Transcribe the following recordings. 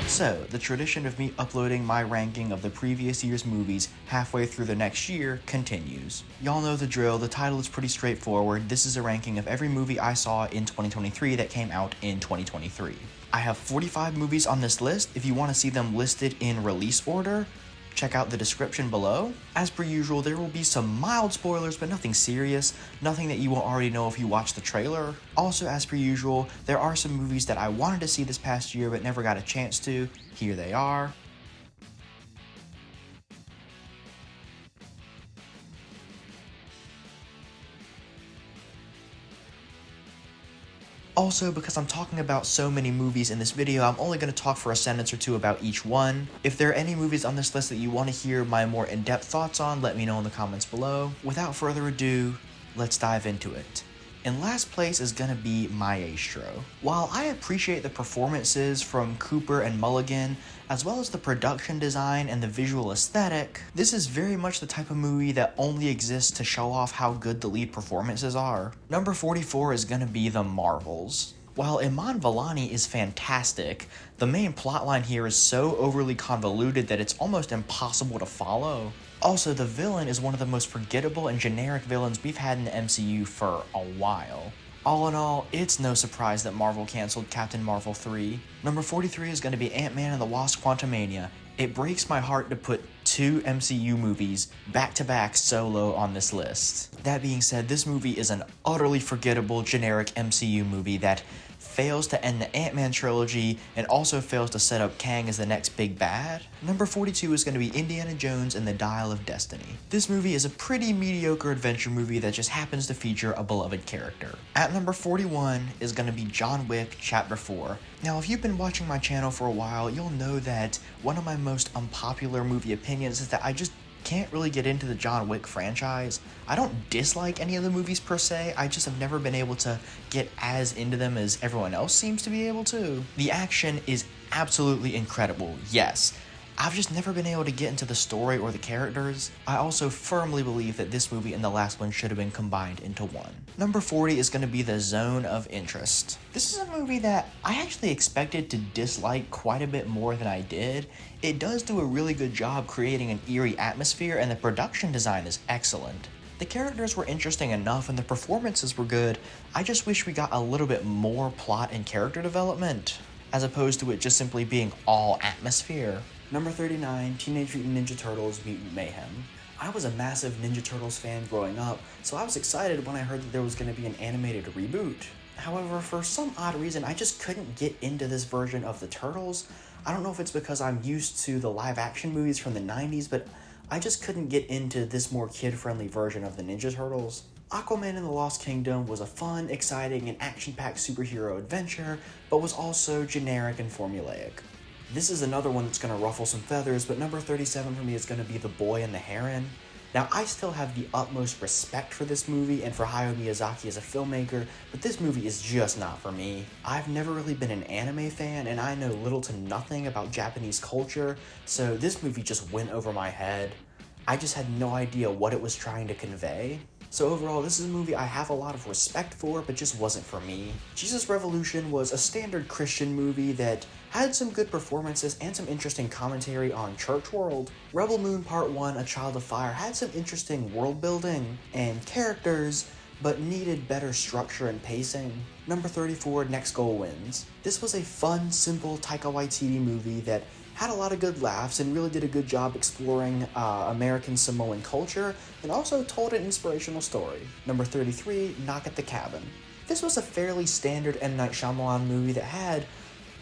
So, the tradition of me uploading my ranking of the previous year's movies halfway through the next year continues. Y'all know the drill, the title is pretty straightforward. This is a ranking of every movie I saw in 2023 that came out in 2023. I have 45 movies on this list. If you want to see them listed in release order, check out the description below. As per usual, there will be some mild spoilers, but nothing serious, nothing that you will already know if you watch the trailer. Also, as per usual, there are some movies that I wanted to see this past year but never got a chance to. Here they are. Also, because I'm talking about so many movies in this video, I'm only going to talk for a sentence or two about each one. If there are any movies on this list that you want to hear my more in-depth thoughts on, let me know in the comments below. Without further ado, let's dive into it. In last place is gonna be Maestro. While I appreciate the performances from Cooper and Mulligan, as well as the production design and the visual aesthetic, this is very much the type of movie that only exists to show off how good the lead performances are. Number 44 is gonna be The Marvels. While Iman Vellani is fantastic, the main plotline here is so overly convoluted that it's almost impossible to follow. Also, the villain is one of the most forgettable and generic villains we've had in the MCU for a while. All in all, it's no surprise that Marvel canceled Captain Marvel 3. Number 43 is going to be Ant-Man and the Wasp: Quantumania. It breaks my heart to put two MCU movies back-to-back solo on this list. That being said, this movie is an utterly forgettable, generic MCU movie that fails to end the Ant-Man trilogy and also fails to set up Kang as the next big bad. Number 42 is going to be Indiana Jones and the Dial of Destiny. This movie is a pretty mediocre adventure movie that just happens to feature a beloved character. At number 41 is going to be John Wick Chapter 4. Now, if you've been watching my channel for a while, you'll know that one of my most unpopular movie opinions is that I just can't really get into the John Wick franchise. I don't dislike any of the movies per se, I just have never been able to get as into them as everyone else seems to be able to. The action is absolutely incredible, yes. I've just never been able to get into the story or the characters. I also firmly believe that this movie and the last one should have been combined into one. Number 40 is going to be The Zone of Interest. This is a movie that I actually expected to dislike quite a bit more than I did. It does do a really good job creating an eerie atmosphere, and the production design is excellent. The characters were interesting enough and the performances were good. I just wish we got a little bit more plot and character development, as opposed to it just simply being all atmosphere. Number 39, Teenage Mutant Ninja Turtles: Mutant Mayhem. I was a massive Ninja Turtles fan growing up, so I was excited when I heard that there was going to be an animated reboot. However, for some odd reason, I just couldn't get into this version of the Turtles. I don't know if it's because I'm used to the live-action movies from the 90s, but I just couldn't get into this more kid-friendly version of the Ninja Turtles. Aquaman and the Lost Kingdom was a fun, exciting, and action-packed superhero adventure, but was also generic and formulaic. This is another one that's going to ruffle some feathers, but number 37 for me is going to be The Boy and the Heron. Now, I still have the utmost respect for this movie and for Hayao Miyazaki as a filmmaker, but this movie is just not for me. I've never really been an anime fan, and I know little to nothing about Japanese culture, so this movie just went over my head. I just had no idea what it was trying to convey. So overall, this is a movie I have a lot of respect for, but just wasn't for me. Jesus Revolution was a standard Christian movie that had some good performances and some interesting commentary on church world. Rebel Moon Part 1, A Child of Fire, had some interesting world building and characters, but needed better structure and pacing. Number 34, Next Goal Wins. This was a fun, simple Taika Waititi movie that had a lot of good laughs and really did a good job exploring American Samoan culture and also told an inspirational story. Number 33, Knock at the Cabin. This was a fairly standard M. Night Shyamalan movie that had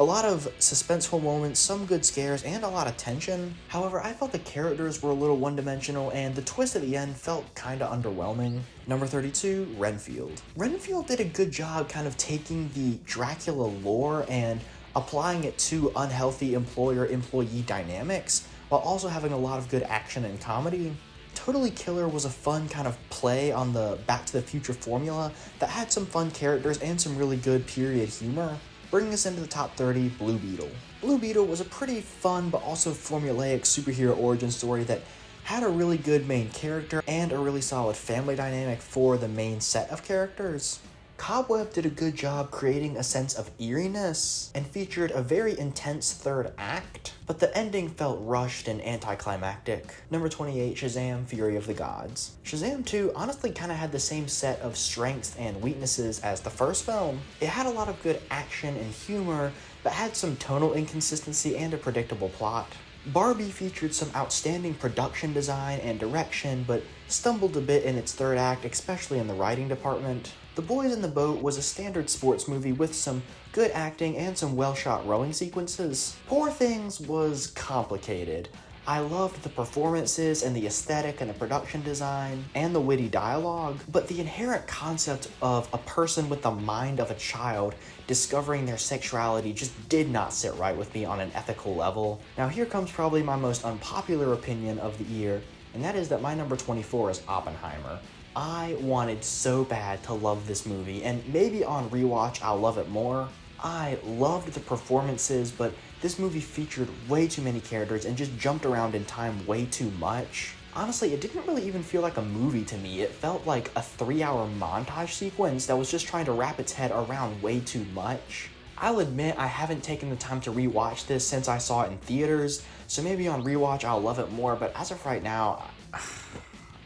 a lot of suspenseful moments, some good scares, and a lot of tension. However, I felt the characters were a little one-dimensional and the twist at the end felt kinda underwhelming. Number 32, Renfield. Renfield did a good job kind of taking the Dracula lore and applying it to unhealthy employer-employee dynamics, while also having a lot of good action and comedy. Totally Killer was a fun kind of play on the Back to the Future formula that had some fun characters and some really good period humor. Bringing us into the top 30, Blue Beetle. Blue Beetle was a pretty fun but also formulaic superhero origin story that had a really good main character and a really solid family dynamic for the main set of characters. Cobweb did a good job creating a sense of eeriness and featured a very intense third act, but the ending felt rushed and anticlimactic. Number 28, Shazam! Fury of the Gods. Shazam 2 honestly kind of had the same set of strengths and weaknesses as the first film. It had a lot of good action and humor, but had some tonal inconsistency and a predictable plot. Barbie featured some outstanding production design and direction, but stumbled a bit in its third act, especially in the writing department. The Boys in the Boat was a standard sports movie with some good acting and some well-shot rowing sequences. Poor Things was complicated. I loved the performances and the aesthetic and the production design and the witty dialogue, but the inherent concept of a person with the mind of a child discovering their sexuality just did not sit right with me on an ethical level. Now here comes probably my most unpopular opinion of the year, and that is that my number 24 is Oppenheimer. I wanted so bad to love this movie, and maybe on rewatch I'll love it more. I loved the performances, but this movie featured way too many characters and just jumped around in time way too much. Honestly, it didn't really even feel like a movie to me. It felt like a 3-hour montage sequence that was just trying to wrap its head around way too much. I'll admit I haven't taken the time to rewatch this since I saw it in theaters, so maybe on rewatch I'll love it more, but as of right now,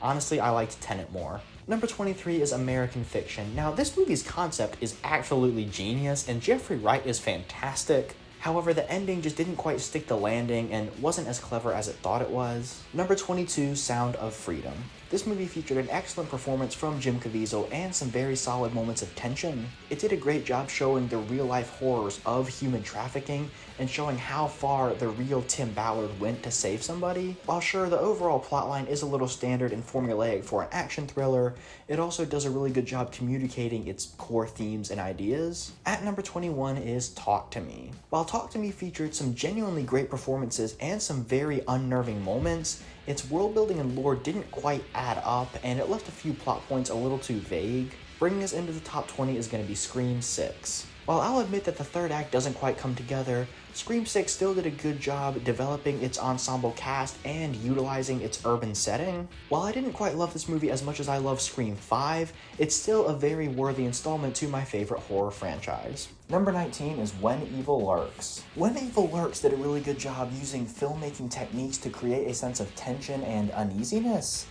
honestly, I liked Tenet more. Number 23 is American Fiction. Now, this movie's concept is absolutely genius, and Jeffrey Wright is fantastic. However, the ending just didn't quite stick the landing and wasn't as clever as it thought it was. Number 22, Sound of Freedom. This movie featured an excellent performance from Jim Caviezel and some very solid moments of tension. It did a great job showing the real-life horrors of human trafficking and showing how far the real Tim Ballard went to save somebody. While sure, the overall plotline is a little standard and formulaic for an action thriller, it also does a really good job communicating its core themes and ideas. At number 21 is Talk to Me. While Talk to Me featured some genuinely great performances and some very unnerving moments, its world building and lore didn't quite add up, and it left a few plot points a little too vague. Bringing us into the top 20 is going to be Scream 6. While I'll admit that the third act doesn't quite come together, Scream 6 still did a good job developing its ensemble cast and utilizing its urban setting. While I didn't quite love this movie as much as I love Scream 5, it's still a very worthy installment to my favorite horror franchise. Number 19 is When Evil Lurks. When Evil Lurks did a really good job using filmmaking techniques to create a sense of tension and uneasiness.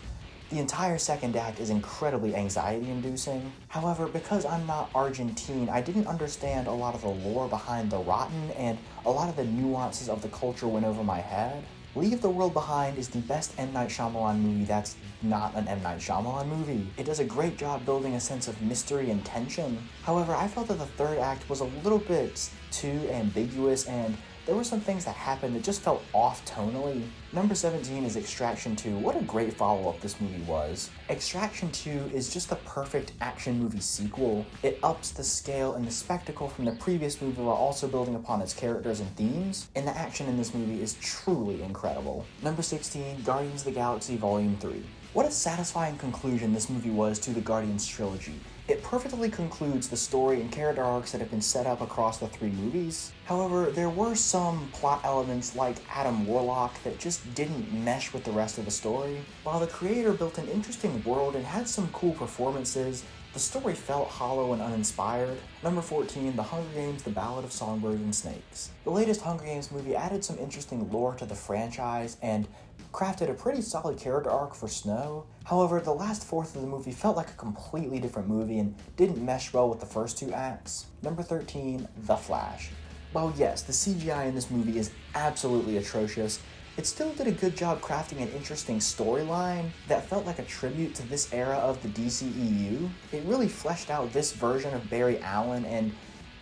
The entire second act is incredibly anxiety-inducing. However, because I'm not Argentine, I didn't understand a lot of the lore behind the rotten, and a lot of the nuances of the culture went over my head. Leave the World Behind is the best M. Night Shyamalan movie that's not an M. Night Shyamalan movie. It does a great job building a sense of mystery and tension. However, I felt that the third act was a little bit too ambiguous, and there were some things that happened that just felt off tonally. Number 17 is Extraction 2. What a great follow-up this movie was. Extraction 2 is just the perfect action movie sequel. It ups the scale and the spectacle from the previous movie while also building upon its characters and themes, and the action in this movie is truly incredible. Number 16, Guardians of the Galaxy Volume 3. What a satisfying conclusion this movie was to the Guardians trilogy. It perfectly concludes the story and character arcs that have been set up across the 3 movies. However, there were some plot elements like Adam Warlock that just didn't mesh with the rest of the story. While the creator built an interesting world and had some cool performances, the story felt hollow and uninspired. Number 14, The Hunger Games: The Ballad of Songbirds and Snakes. The latest Hunger Games movie added some interesting lore to the franchise and crafted a pretty solid character arc for Snow. However, the last fourth of the movie felt like a completely different movie and didn't mesh well with the first 2 acts. Number 13, The Flash. While yes, the CGI in this movie is absolutely atrocious, it still did a good job crafting an interesting storyline that felt like a tribute to this era of the DCEU. It really fleshed out this version of Barry Allen and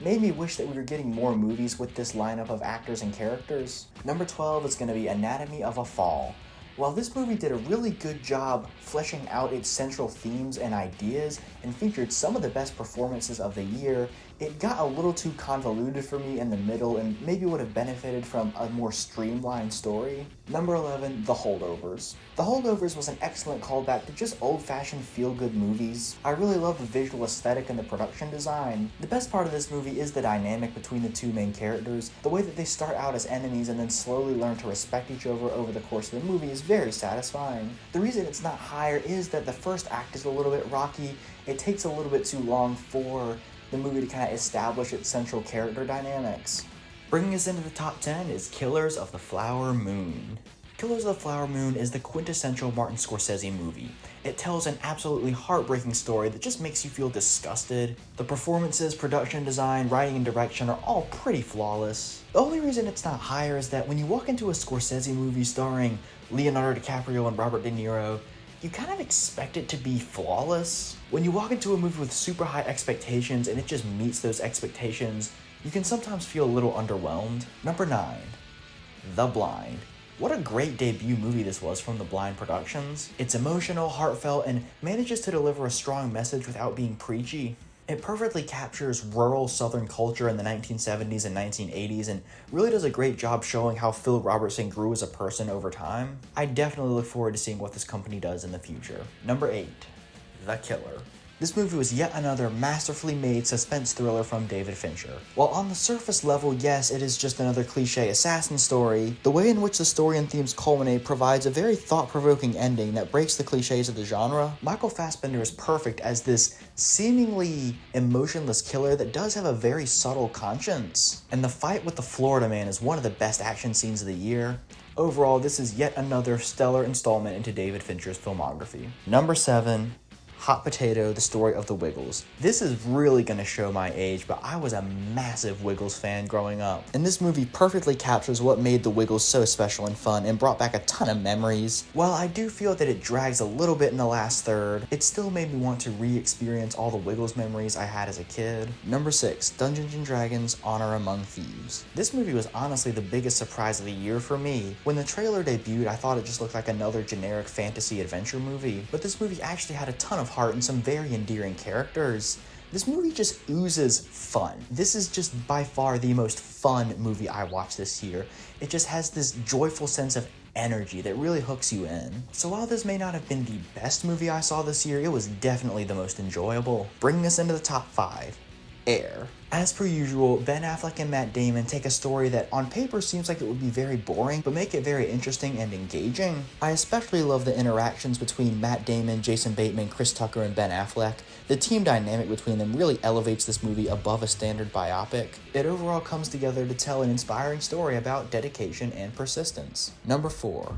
made me wish that we were getting more movies with this lineup of actors and characters. Number 12 is going to be Anatomy of a Fall. While this movie did a really good job fleshing out its central themes and ideas and featured some of the best performances of the year, It got a little too convoluted for me in the middle and maybe would have benefited from a more streamlined story. Number 11, The Holdovers. The Holdovers was an excellent callback to just old-fashioned feel-good movies. I really love the visual aesthetic and the production design. The best part of this movie is the dynamic between the two main characters. The way that they start out as enemies and then slowly learn to respect each other over the course of the movie is very satisfying. The reason it's not higher is that the first act is a little bit rocky. It takes a little bit too long for the movie to kind of establish its central character dynamics. Bringing us into the top 10 is Killers of the Flower Moon. Killers of the Flower Moon is the quintessential Martin Scorsese movie. It tells an absolutely heartbreaking story that just makes you feel disgusted. The performances, production design, writing, and direction are all pretty flawless. The only reason it's not higher is that when you walk into a Scorsese movie starring Leonardo DiCaprio and Robert De Niro, you kind of expect it to be flawless. When you walk into a movie with super high expectations and it just meets those expectations, you can sometimes feel a little underwhelmed. Number 9, The Blind. What a great debut movie this was from The Blind Productions. It's emotional, heartfelt, and manages to deliver a strong message without being preachy. It perfectly captures rural Southern culture in the 1970s and 1980s and really does a great job showing how Phil Robertson grew as a person over time. I definitely look forward to seeing what this company does in the future. Number 8, The Killer. This movie was yet another masterfully made suspense thriller from David Fincher. While on the surface level, yes, it is just another cliche assassin story, the way in which the story and themes culminate provides a very thought-provoking ending that breaks the cliches of the genre. Michael Fassbender is perfect as this seemingly emotionless killer that does have a very subtle conscience. And the fight with the Florida Man is one of the best action scenes of the year. Overall, this is yet another stellar installment into David Fincher's filmography. Number 7, Hot Potato, The Story of the Wiggles. This is really gonna show my age, but I was a massive Wiggles fan growing up. And this movie perfectly captures what made the Wiggles so special and fun and brought back a ton of memories. While I do feel that it drags a little bit in the last third, it still made me want to re-experience all the Wiggles memories I had as a kid. Number 6, Dungeons & Dragons: Honor Among Thieves. This movie was honestly the biggest surprise of the year for me. When the trailer debuted, I thought it just looked like another generic fantasy adventure movie, but this movie actually had a ton of heart and some very endearing characters. This movie just oozes fun. This is just by far the most fun movie I watched this year. It just has this joyful sense of energy that really hooks you in. So while this may not have been the best movie I saw this year, it was definitely the most enjoyable. Bringing us into the top 5, Air. As per usual, Ben Affleck and Matt Damon take a story that on paper seems like it would be very boring, but make it very interesting and engaging. I especially love the interactions between Matt Damon, Jason Bateman, Chris Tucker, and Ben Affleck. The team dynamic between them really elevates this movie above a standard biopic. It overall comes together to tell an inspiring story about dedication and persistence. Number 4,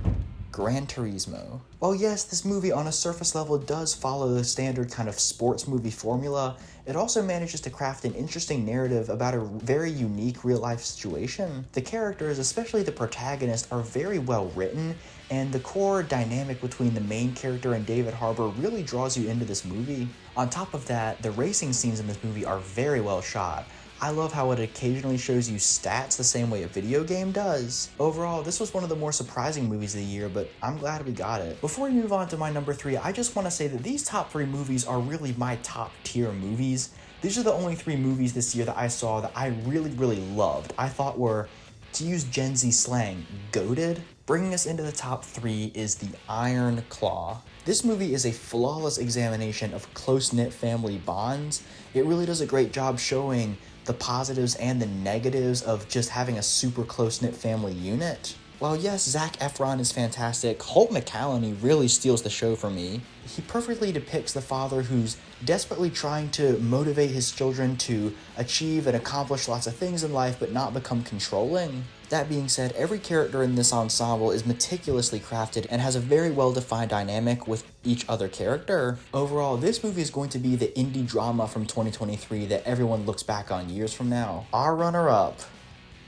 Gran Turismo. While yes, this movie on a surface level does follow the standard kind of sports movie formula, it also manages to craft an interesting narrative about a very unique real-life situation. The characters, especially the protagonist, are very well written, and the core dynamic between the main character and David Harbour really draws you into this movie. On top of that, the racing scenes in this movie are very well shot. I love how it occasionally shows you stats the same way a video game does. Overall, this was one of the more surprising movies of the year, but I'm glad we got it. Before we move on to my number 3, I just want to say that these top 3 movies are really my top tier movies. These are the only 3 movies this year that I saw that I really loved. I thought were, to use Gen Z slang, goated. Bringing us into the top 3 is The Iron Claw. This movie is a flawless examination of close-knit family bonds. It really does a great job showing the positives and the negatives of just having a super close-knit family unit. While yes, Zac Efron is fantastic, Holt McCallany really steals the show for me. He perfectly depicts the father who's desperately trying to motivate his children to achieve and accomplish lots of things in life but not become controlling. That being said, every character in this ensemble is meticulously crafted and has a very well-defined dynamic with each other character. Overall, this movie is going to be the indie drama from 2023 that everyone looks back on years from now. Our runner-up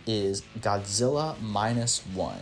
is Godzilla -1.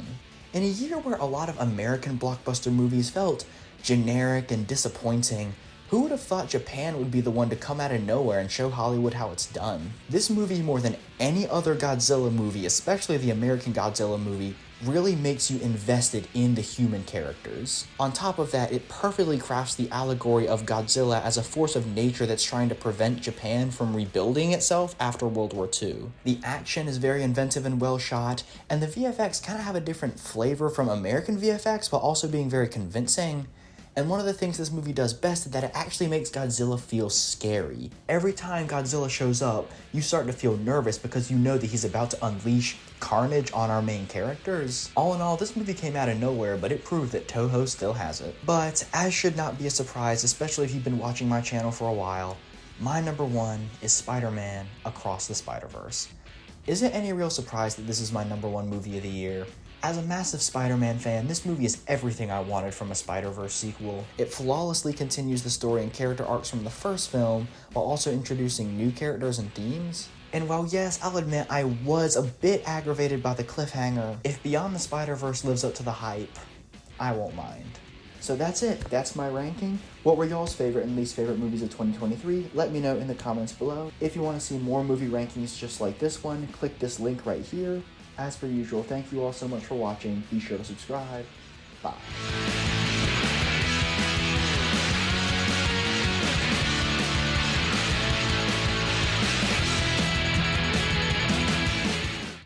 In a year where a lot of American blockbuster movies felt generic and disappointing, Who would have thought Japan would be the one to come out of nowhere and show Hollywood how it's done? This movie, more than any other Godzilla movie, especially the American Godzilla movie, really makes you invested in the human characters. On top of that, it perfectly crafts the allegory of Godzilla as a force of nature that's trying to prevent Japan from rebuilding itself after World War II. The action is very inventive and well shot, and the VFX kind of have a different flavor from American VFX while also being very convincing. And one of the things this movie does best is that it actually makes Godzilla feel scary. Every time Godzilla shows up, you start to feel nervous because you know that he's about to unleash carnage on our main characters. All in all, this movie came out of nowhere, but it proved that Toho still has it. But, as should not be a surprise, especially if you've been watching my channel for a while, my number one is Spider-Man Across the Spider-Verse. Is it any real surprise that this is my number one movie of the year? As a massive Spider-Man fan, this movie is everything I wanted from a Spider-Verse sequel. It flawlessly continues the story and character arcs from the first film, while also introducing new characters and themes. And while yes, I'll admit I was a bit aggravated by the cliffhanger, if Beyond the Spider-Verse lives up to the hype, I won't mind. So that's it. That's my ranking. What were y'all's favorite and least favorite movies of 2023? Let me know in the comments below. If you want to see more movie rankings just like this one, click this link right here. As per usual, thank you all so much for watching. Be sure to subscribe. Bye.